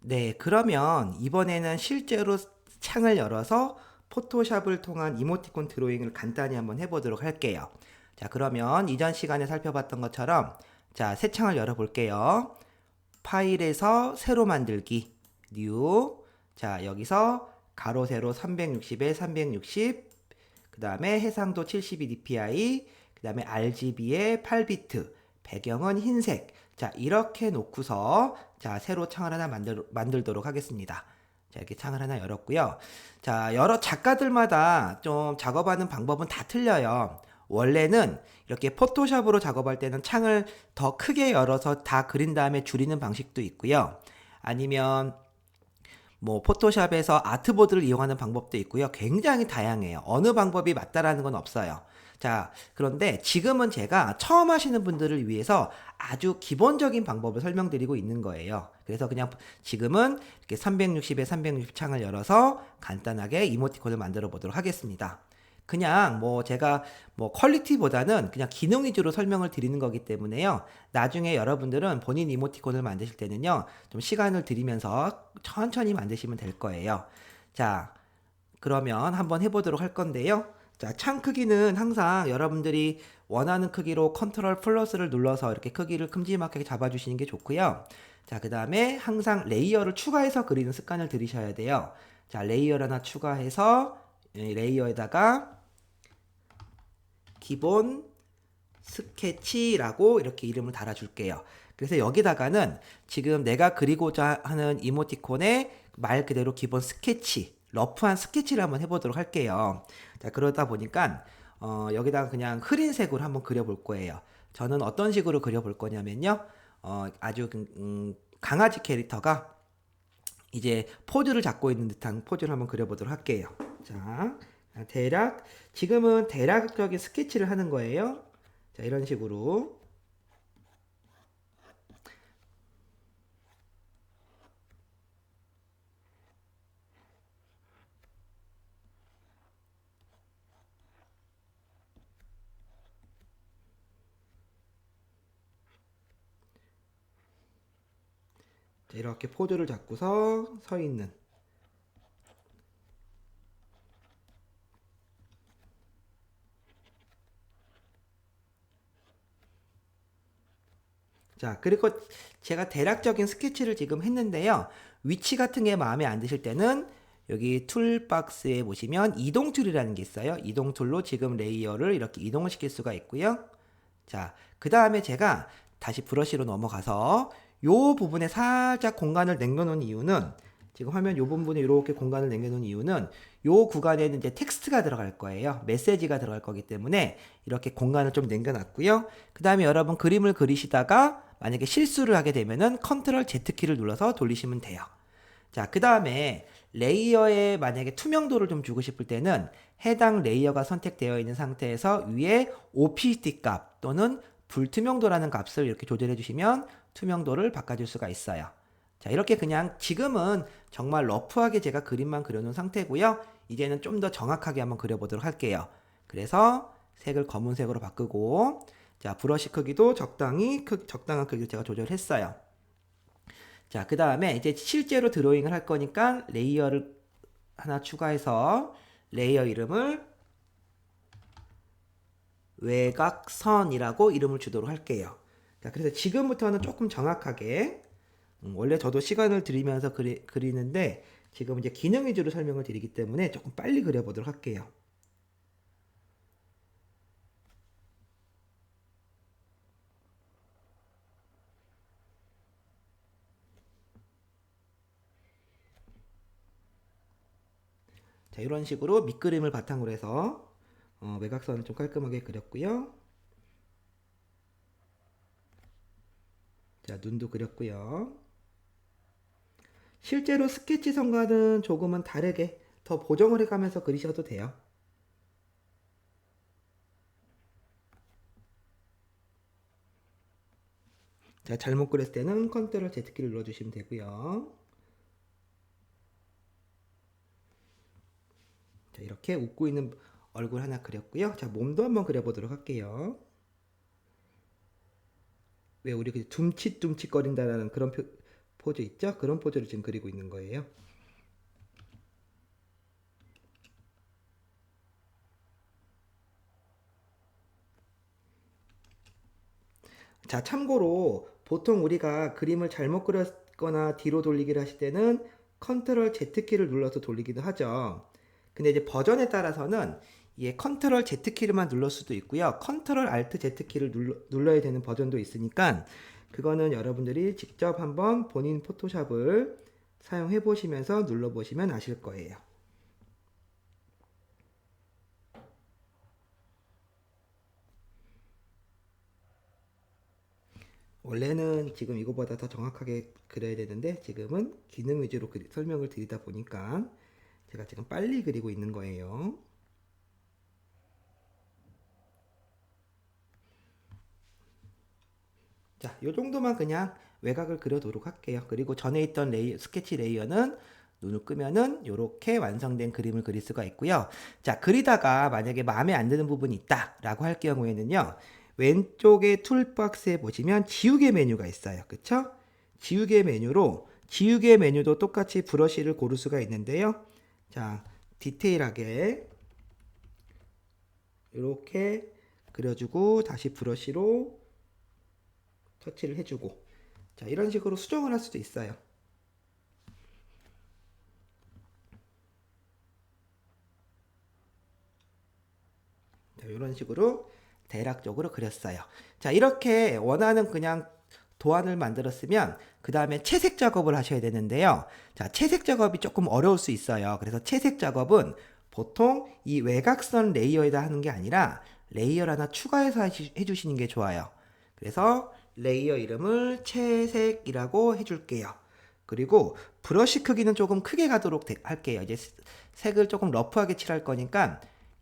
네, 그러면 이번에는 실제로 창을 열어서 포토샵을 통한 이모티콘 드로잉을 간단히 한번 해보도록 할게요. 자, 그러면 이전 시간에 살펴봤던 것처럼 자, 새 창을 열어볼게요. 파일에서 새로 만들기, 뉴. 자, 여기서 가로 세로 360에 360, 그 다음에 해상도 72 dpi, 그 다음에 RGB에 8비트, 배경은 흰색. 자, 이렇게 놓고서 자, 새로 창을 하나 만들도록 하겠습니다. 자, 이렇게 창을 하나 열었고요. 자, 여러 작가들마다 좀 작업하는 방법은 다 틀려요. 원래는 이렇게 포토샵으로 작업할 때는 창을 더 크게 열어서 다 그린 다음에 줄이는 방식도 있고요. 아니면 뭐 포토샵에서 아트보드를 이용하는 방법도 있고요. 굉장히 다양해요. 어느 방법이 맞다라는 건 없어요. 자, 그런데 지금은 제가 처음 하시는 분들을 위해서 아주 기본적인 방법을 설명드리고 있는 거예요. 그래서 그냥 지금은 이렇게 360에 360 창을 열어서 간단하게 이모티콘을 만들어 보도록 하겠습니다. 그냥 뭐 제가 뭐 퀄리티보다는 그냥 기능 위주로 설명을 드리는 거기 때문에요. 나중에 여러분들은 본인 이모티콘을 만드실 때는요. 좀 시간을 들이면서 천천히 만드시면 될 거예요. 자, 그러면 한번 해보도록 할 건데요. 자, 창 크기는 항상 여러분들이 원하는 크기로 컨트롤 플러스를 눌러서 이렇게 크기를 큼지막하게 잡아주시는 게 좋고요. 자, 그 다음에 항상 레이어를 추가해서 그리는 습관을 들이셔야 돼요. 자, 레이어를 하나 추가해서 레이어에다가 기본 스케치라고 이렇게 이름을 달아줄게요. 그래서 여기다가는 지금 내가 그리고자 하는 이모티콘의 말 그대로 기본 스케치, 러프한 스케치를 한번 해보도록 할게요. 자, 그러다 보니까 여기다가 그냥 흐린 색으로 한번 그려볼 거예요. 저는 어떤 식으로 그려볼 거냐면요. 아주 강아지 캐릭터가 이제 포즈를 잡고 있는 듯한 포즈를 한번 그려보도록 할게요. 자, 대략 지금은 대략적인 스케치를 하는 거예요. 자, 이런 식으로. 자, 이렇게 포즈를 잡고서 서 있는. 자, 그리고 제가 대략적인 스케치를 지금 했는데요. 위치 같은 게 마음에 안 드실 때는 여기 툴박스에 보시면 이동 툴이라는 게 있어요. 이동 툴로 지금 레이어를 이렇게 이동을 시킬 수가 있고요. 자, 그 다음에 제가 다시 브러쉬로 넘어가서 요 부분에 살짝 공간을 남겨놓은 이유는 지금 화면 요 부분에 이렇게 공간을 남겨놓은 이유는 요 구간에는 이제 텍스트가 들어갈 거예요. 메시지가 들어갈 거기 때문에 이렇게 공간을 좀 남겨놨고요. 그 다음에 여러분 그림을 그리시다가 만약에 실수를 하게 되면은 컨트롤 Z키를 눌러서 돌리시면 돼요. 자, 그 다음에 레이어에 만약에 투명도를 좀 주고 싶을 때는 해당 레이어가 선택되어 있는 상태에서 위에 opacity 값 또는 불투명도라는 값을 이렇게 조절해 주시면 투명도를 바꿔줄 수가 있어요. 자, 이렇게 그냥 지금은 정말 러프하게 제가 그림만 그려놓은 상태고요. 이제는 좀 더 정확하게 한번 그려보도록 할게요. 그래서 색을 검은색으로 바꾸고 자, 브러쉬 크기도 적당한 크기로 제가 조절했어요. 자, 그 다음에 이제 실제로 드로잉을 할 거니까 레이어를 하나 추가해서 레이어 이름을 외곽선이라고 이름을 주도록 할게요. 자, 그래서 지금부터는 조금 정확하게 원래 저도 시간을 들이면서 그리는데 지금 이제 기능 위주로 설명을 드리기 때문에 조금 빨리 그려보도록 할게요. 자, 이런 식으로 밑그림을 바탕으로 해서 외곽선을 좀 깔끔하게 그렸고요. 자, 눈도 그렸고요. 실제로 스케치 선과는 조금은 다르게 더 보정을 해가면서 그리셔도 돼요. 자, 잘못 그렸을 때는 컨트롤 Z키를 눌러주시면 되고요. 자, 이렇게 웃고 있는 얼굴 하나 그렸고요. 자, 몸도 한번 그려보도록 할게요. 왜 우리 둠칫둠칫거린다라는 그런 포즈 있죠? 그런 포즈를 지금 그리고 있는 거예요. 자, 참고로 보통 우리가 그림을 잘못 그렸거나 뒤로 돌리기를 하실 때는 컨트롤 Z키를 눌러서 돌리기도 하죠. 근데 이제 버전에 따라서는 이게 컨트롤 Z키를만 눌러 수도 있고요. 컨트롤 Alt Z키를 눌러야 되는 버전도 있으니까 그거는 여러분들이 직접 한번 본인 포토샵을 사용해 보시면서 눌러 보시면 아실 거예요. 원래는 지금 이거보다 더 정확하게 그려야 되는데 지금은 기능 위주로 설명을 드리다 보니까 제가 지금 빨리 그리고 있는 거예요. 자, 요 정도만 그냥 외곽을 그려도록 할게요. 그리고 전에 있던 스케치 레이어는 눈을 끄면은 이렇게 완성된 그림을 그릴 수가 있고요. 자, 그리다가 만약에 마음에 안 드는 부분이 있다라고 할 경우에는요. 왼쪽에 툴박스에 보시면 지우개 메뉴가 있어요. 그쵸? 지우개 메뉴도 똑같이 브러쉬를 고를 수가 있는데요. 자, 디테일하게 이렇게 그려주고 다시 브러쉬로 터치를 해주고, 자, 이런 식으로 수정을 할 수도 있어요. 자, 이런 식으로 대략적으로 그렸어요. 자, 이렇게 원하는 그냥 도안을 만들었으면 그 다음에 채색 작업을 하셔야 되는데요. 자, 채색 작업이 조금 어려울 수 있어요. 그래서 채색 작업은 보통 이 외곽선 레이어에다 하는 게 아니라 레이어를 하나 추가해서 해주시는 게 좋아요. 그래서 레이어 이름을 채색이라고 해줄게요. 그리고 브러쉬 크기는 조금 크게 가도록 할게요. 이제 색을 조금 러프하게 칠할 거니까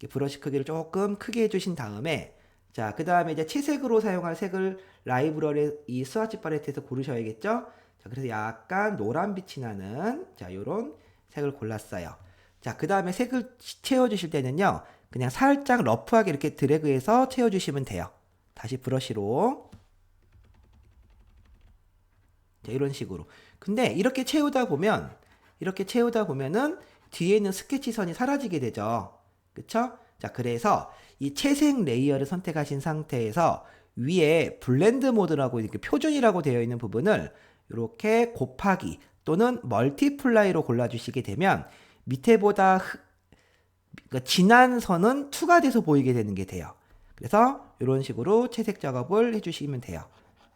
브러쉬 크기를 조금 크게 해주신 다음에, 자, 그 다음에 이제 채색으로 사용할 색을 라이브러리 이 스와치 팔레트에서 고르셔야겠죠? 자, 그래서 약간 노란빛이 나는, 자, 요런 색을 골랐어요. 자, 그 다음에 색을 채워주실 때는요, 그냥 살짝 러프하게 이렇게 드래그해서 채워주시면 돼요. 다시 브러쉬로. 자, 이런 식으로. 근데 이렇게 채우다 보면은 뒤에 있는 스케치 선이 사라지게 되죠. 그쵸? 자, 그래서 이 채색 레이어를 선택하신 상태에서 위에 블렌드 모드라고 이렇게 표준이라고 되어 있는 부분을 이렇게 곱하기 또는 멀티플라이로 골라주시게 되면 밑에보다 그러니까 진한 선은 투과돼서 보이게 되는 게 돼요. 그래서 이런 식으로 채색 작업을 해주시면 돼요.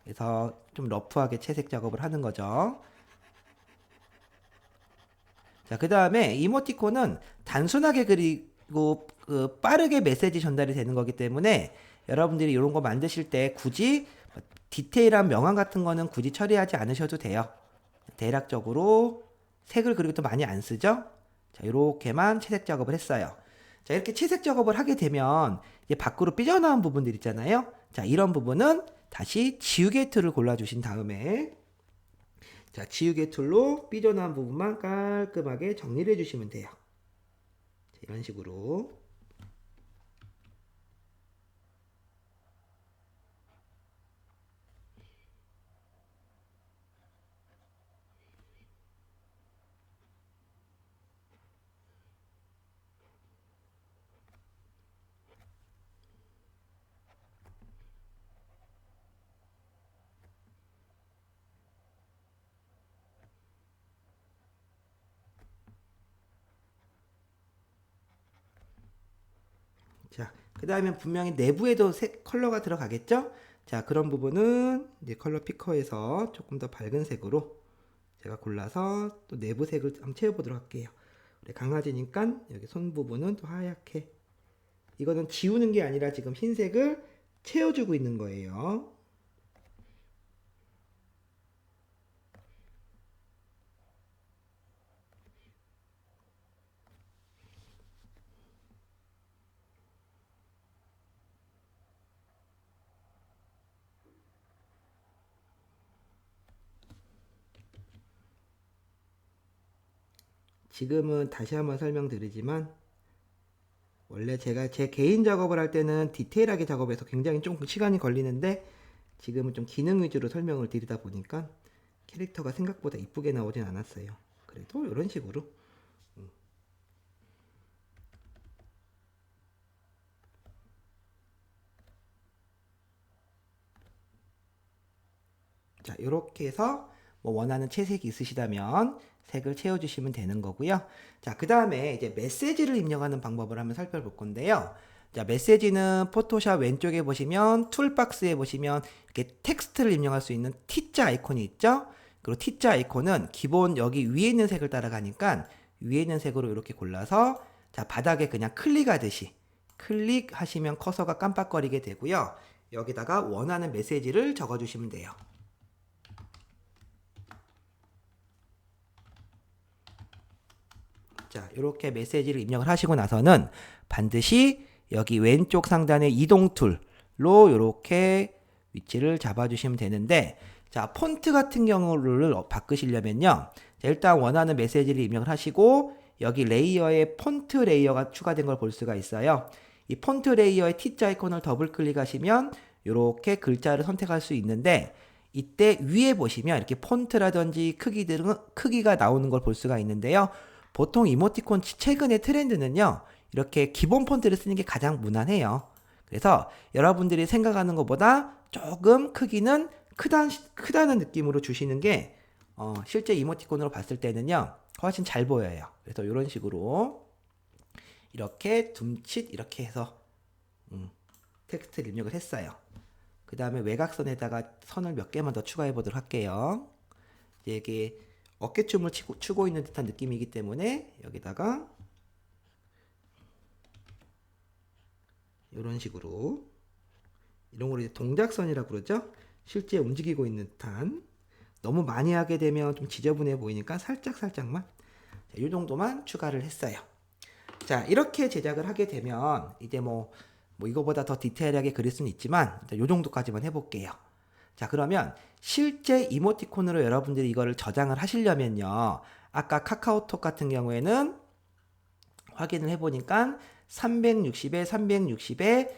그래서 좀 러프하게 채색 작업을 하는 거죠. 자, 그 다음에 이모티콘은 단순하게 그리고 빠르게 메시지 전달이 되는 거기 때문에 여러분들이 이런 거 만드실 때 굳이 디테일한 명암 같은 거는 굳이 처리하지 않으셔도 돼요. 대략적으로 색을 그리고 또 많이 안 쓰죠? 자, 이렇게만 채색 작업을 했어요. 자, 이렇게 채색 작업을 하게 되면 이제 밖으로 삐져나온 부분들 있잖아요. 자, 이런 부분은 다시 지우개 툴을 골라주신 다음에, 자, 지우개 툴로 삐져나온 부분만 깔끔하게 정리를 해주시면 돼요. 자, 이런 식으로. 자, 그 다음에 분명히 내부에도 색 컬러가 들어가겠죠? 자, 그런 부분은 이제 컬러 피커에서 조금 더 밝은 색으로 제가 골라서 또 내부 색을 한번 채워보도록 할게요. 우리 강아지니까 여기 손 부분은 또 하얗게. 이거는 지우는 게 아니라 지금 흰색을 채워주고 있는 거예요. 지금은 다시 한번 설명드리지만 원래 제가 제 개인 작업을 할 때는 디테일하게 작업해서 굉장히 좀 시간이 걸리는데 지금은 좀 기능 위주로 설명을 드리다 보니까 캐릭터가 생각보다 이쁘게 나오진 않았어요. 그래도 이런 식으로. 자, 이렇게 해서 뭐 원하는 채색이 있으시다면 색을 채워주시면 되는 거고요. 자, 그 다음에 이제 메시지를 입력하는 방법을 한번 살펴볼 건데요. 자, 메시지는 포토샵 왼쪽에 보시면 툴박스에 보시면 이렇게 텍스트를 입력할 수 있는 T자 아이콘이 있죠. 그리고 T자 아이콘은 기본 여기 위에 있는 색을 따라가니까 위에 있는 색으로 이렇게 골라서 자, 바닥에 그냥 클릭하듯이 클릭하시면 커서가 깜빡거리게 되고요. 여기다가 원하는 메시지를 적어주시면 돼요. 자, 이렇게 메시지를 입력을 하시고 나서는 반드시 여기 왼쪽 상단의 이동 툴로 이렇게 위치를 잡아주시면 되는데, 자, 폰트 같은 경우를 바꾸시려면요. 자, 일단 원하는 메시지를 입력을 하시고 여기 레이어에 폰트 레이어가 추가된 걸 볼 수가 있어요. 이 폰트 레이어의 T자 아이콘을 더블 클릭하시면 이렇게 글자를 선택할 수 있는데, 이때 위에 보시면 이렇게 폰트라든지 크기가 나오는 걸 볼 수가 있는데요. 보통 이모티콘 최근의 트렌드는요, 이렇게 기본 폰트를 쓰는 게 가장 무난해요. 그래서 여러분들이 생각하는 것보다 조금 크기는 크다는 느낌으로 주시는 게 실제 이모티콘으로 봤을 때는요, 훨씬 잘 보여요. 그래서 이런 식으로 이렇게 둠칫 이렇게 해서 텍스트를 입력을 했어요. 그 다음에 외곽선에다가 선을 몇 개만 더 추가해 보도록 할게요. 이게 어깨춤을 추고 있는 듯한 느낌이기 때문에 여기다가 이런 식으로, 이런 걸 이제 동작선이라고 그러죠. 실제 움직이고 있는 듯한, 너무 많이 하게 되면 좀 지저분해 보이니까 살짝만, 이 정도만 추가를 했어요. 자, 이렇게 제작을 하게 되면 이제 뭐 이거보다 더 디테일하게 그릴 수는 있지만 이 정도까지만 해볼게요. 자, 그러면 실제 이모티콘으로 여러분들이 이거를 저장을 하시려면요, 아까 카카오톡 같은 경우에는 확인을 해보니까 360에 360에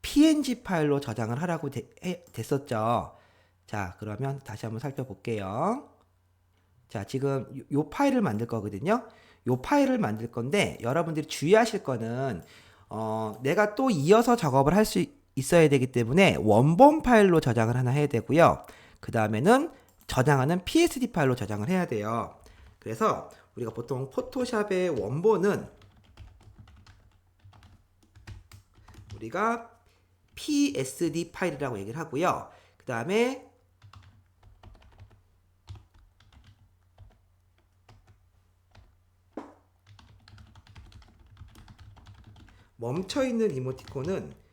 PNG 파일로 저장을 하라고 됐었죠. 자, 그러면 다시 한번 살펴볼게요. 자, 지금 요 파일을 만들 거거든요. 요 파일을 만들 건데 여러분들이 주의하실 거는 내가 또 이어서 작업을 할 수 있어야 되기 때문에 원본 파일로 저장을 하나 해야 되고요. 그 다음에는 저장하는 PSD 파일로 저장을 해야 돼요. 그래서 우리가 보통 포토샵의 원본은 우리가 PSD 파일이라고 얘기를 하고요. 그 다음에 멈춰있는 이모티콘은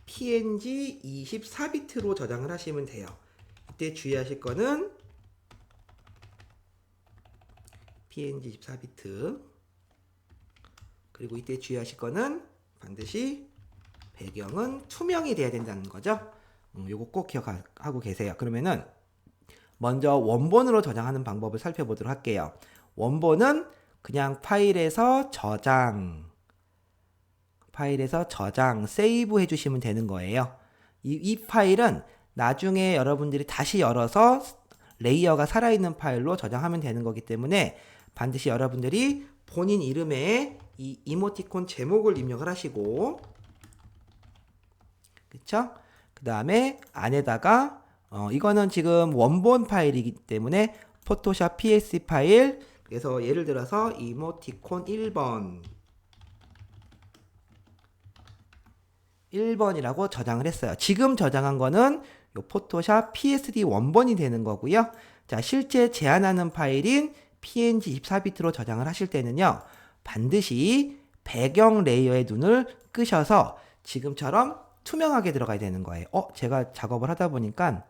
PNG 24비트로 저장을 하시면 돼요. 이때 주의하실 거는 PNG 24비트, 그리고 이때 주의하실 거는 반드시 배경은 투명이 돼야 된다는 거죠. 요거 꼭 기억하고 계세요. 그러면은 먼저 원본으로 저장하는 방법을 살펴보도록 할게요. 원본은 그냥 파일에서 저장, 세이브 해주시면 되는 거예요. 이 파일은 나중에 여러분들이 다시 열어서 레이어가 살아있는 파일로 저장하면 되는 거기 때문에 반드시 여러분들이 본인 이름에 이 이모티콘 제목을 입력을 하시고, 그쵸? 그 다음에 안에다가 이거는 지금 원본 파일이기 때문에 포토샵 PSD 파일, 그래서 예를 들어서 이모티콘 1번이라고 저장을 했어요. 지금 저장한 거는 요 포토샵 PSD 원본이 되는 거고요. 자, 실제 제한하는 파일인 PNG 24비트로 저장을 하실 때는요, 반드시 배경 레이어의 눈을 끄셔서 지금처럼 투명하게 들어가야 되는 거예요. 제가 작업을 하다 보니까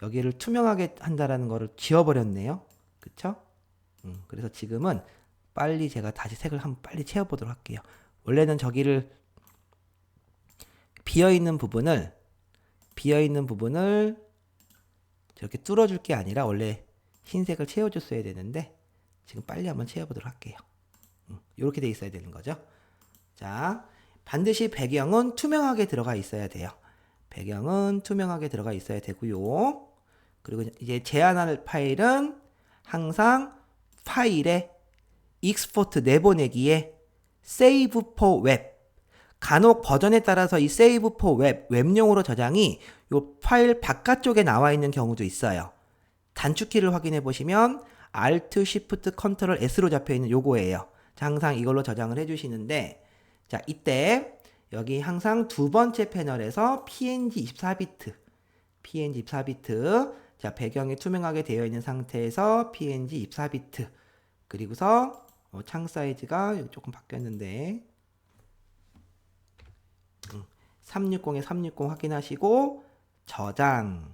여기를 투명하게 한다라는 거를 지워버렸네요. 그쵸? 그래서 지금은 빨리 제가 다시 색을 한번 빨리 채워보도록 할게요. 원래는 저기를 비어있는 부분을 저렇게 뚫어줄 게 아니라 원래 흰색을 채워줬어야 되는데 지금 빨리 한번 채워보도록 할게요. 이렇게 돼 있어야 되는 거죠. 자, 반드시 배경은 투명하게 들어가 있어야 돼요. 배경은 투명하게 들어가 있어야 되고요. 그리고 이제 제한할 파일은 항상 파일에 익스포트 내보내기에 save for web, 간혹 버전에 따라서 이 save for web, 웹용으로 저장이 요 파일 바깥쪽에 나와 있는 경우도 있어요. 단축키를 확인해 보시면 Alt, Shift, Ctrl, S로 잡혀 있는 요거예요. 자, 항상 이걸로 저장을 해주시는데, 자, 이때 여기 항상 두 번째 패널에서 PNG 24비트, 자, 배경이 투명하게 되어 있는 상태에서 PNG 24비트, 그리고서 창 사이즈가 여기 조금 바뀌었는데 360에 360 확인하시고 저장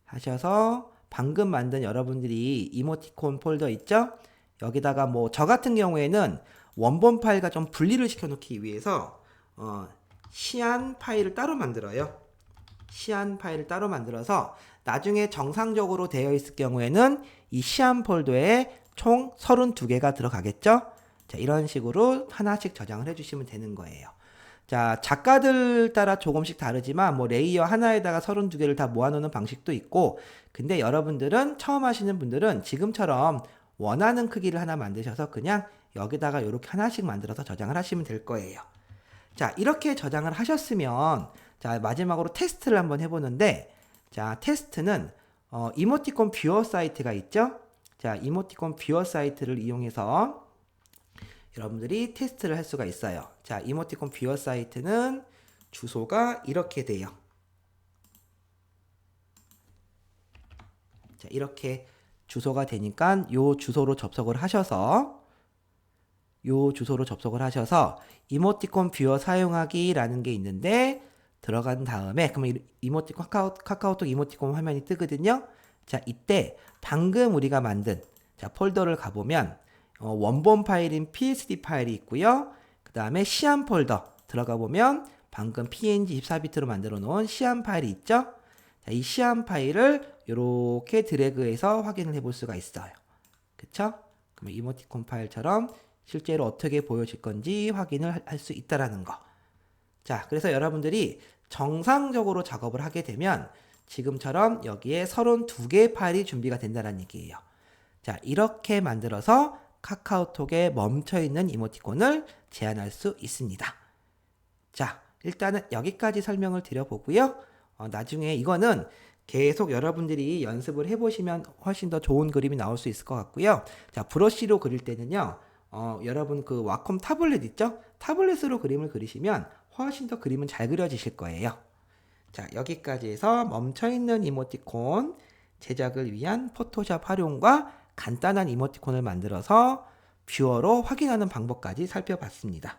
하셔서 방금 만든 여러분들이 이모티콘 폴더 있죠? 여기다가 뭐 저 같은 경우에는 원본 파일과 좀 분리를 시켜 놓기 위해서 시안 파일을 따로 만들어요. 시안 파일을 따로 만들어서 나중에 정상적으로 되어 있을 경우에는 이 시안 폴더에 총 32개가 들어가겠죠? 자, 이런 식으로 하나씩 저장을 해주시면 되는 거예요. 자, 작가들 따라 조금씩 다르지만 뭐 레이어 하나에다가 32개를 다 모아놓는 방식도 있고, 근데 여러분들은 처음 하시는 분들은 지금처럼 원하는 크기를 하나 만드셔서 그냥 여기다가 이렇게 하나씩 만들어서 저장을 하시면 될 거예요. 자, 이렇게 저장을 하셨으면 자, 마지막으로 테스트를 한번 해보는데, 자, 테스트는 이모티콘 뷰어 사이트가 있죠? 자, 이모티콘 뷰어 사이트를 이용해서 여러분들이 테스트를 할 수가 있어요. 자, 이모티콘 뷰어 사이트는 주소가 이렇게 돼요. 자, 이렇게 주소가 되니까 요 주소로 접속을 하셔서 이모티콘 뷰어 사용하기라는 게 있는데 들어간 다음에 그러면 이모티콘 카카오톡 이모티콘 화면이 뜨거든요. 자, 이때 방금 우리가 만든 자, 폴더를 가보면 원본 파일인 PSD 파일이 있고요. 그 다음에 시안 폴더 들어가 보면 방금 PNG 24비트로 만들어 놓은 시안 파일이 있죠. 자, 이 시안 파일을 이렇게 드래그해서 확인을 해볼 수가 있어요. 그쵸? 그러면 이모티콘 파일처럼 실제로 어떻게 보여질 건지 확인을 할 수 있다라는 거. 자, 그래서 여러분들이 정상적으로 작업을 하게 되면 지금처럼 여기에 32개의 파일이 준비가 된다는 얘기예요. 자, 이렇게 만들어서 카카오톡에 멈춰있는 이모티콘을 제한할 수 있습니다. 자, 일단은 여기까지 설명을 드려보고요. 나중에 이거는 계속 여러분들이 연습을 해보시면 훨씬 더 좋은 그림이 나올 수 있을 것 같고요. 자, 브러쉬로 그릴 때는요. 여러분 그 와콤 타블렛 있죠? 타블렛으로 그림을 그리시면 훨씬 더 그림은 잘 그려지실 거예요. 자, 여기까지 해서 멈춰있는 이모티콘 제작을 위한 포토샵 활용과 간단한 이모티콘을 만들어서 뷰어로 확인하는 방법까지 살펴봤습니다.